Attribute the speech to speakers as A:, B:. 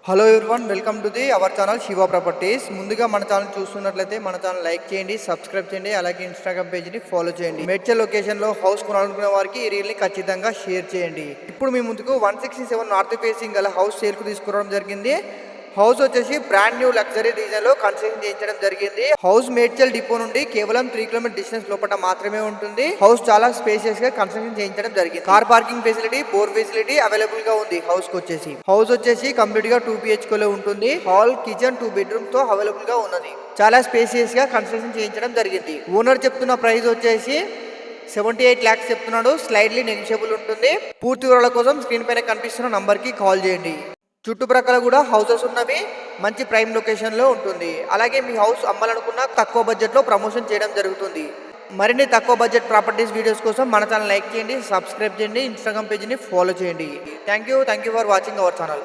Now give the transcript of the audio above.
A: Hello everyone, welcome to our channel Shiva properties. ముందుగా మన channel చూస్తున్నట్లయితే మన ఛానల్ లైక్ చేయండి, సబ్స్క్రైబ్ చేయండి, అలాగే ఇన్స్టాగ్రామ్ పేజ్ని ఫాలో చేయండి. మేడ్చల్ లొకేషన్లో హౌస్ కొనాలనుకునే వారికి ఈ రీల్ని ఖచ్చితంగా షేర్ చేయండి. ఇప్పుడు మీ ముందుకు 167 నార్త్ ఫేసింగ్ గల హౌస్ సేల్కు తీసుకురావడం జరిగింది. హౌస్ వచ్చేసి బ్రాండ్ న్యూ లగ్జరీ డిజైన్ లో కన్స్ట్రక్షన్ చేయించడం జరిగింది. హౌస్ మేడ్చల్ డిపో నుండి కేవలం 3 కిలోమీటర్ డిస్టెన్స్ లోపల మాత్రమే ఉంటుంది. హౌస్ చాలా స్పేషియస్ గా కన్స్ట్రక్షన్ చేయించడం జరిగింది. Car parking facility, bore facility available గా ఉంది. హౌస్ వచ్చేసి కంప్లీట్ గా 2 BHK లో ఉంటుంది. హాల్, కిచెన్, 2 బెడ్రూమ్ తో అవైలబుల్ గా ఉన్నది. చాలా స్పేషియస్ గా కన్స్ట్రక్షన్ చేయించడం జరిగింది. ఓనర్ చెప్తున్న ప్రైస్ వచ్చేసి 78 lakhs చెప్తున్నాడు. స్లైడ్లీ నెగిషియబుల్ ఉంటుంది. పూర్తి వివరాల కోసం స్క్రీన్ పైన కనిపిస్తున్న నంబర్ కి కాల్ చేయండి. చుట్టుప్రక్కల కూడా హౌసెస్ ఉన్నవి, మంచి ప్రైమ్ లొకేషన్లో ఉంటుంది. అలాగే మీ హౌస్ అమ్మాలనుకున్న తక్కువ బడ్జెట్లో ప్రమోషన్ చేయడం జరుగుతుంది. మరిన్ని తక్కువ బడ్జెట్ ప్రాపర్టీస్ వీడియోస్ కోసం మన ఛానల్ లైక్ చేయండి, సబ్స్క్రైబ్ చేయండి, ఇన్స్టాగ్రామ్ పేజ్ని ఫాలో చేయండి. Thank you for watching our channel.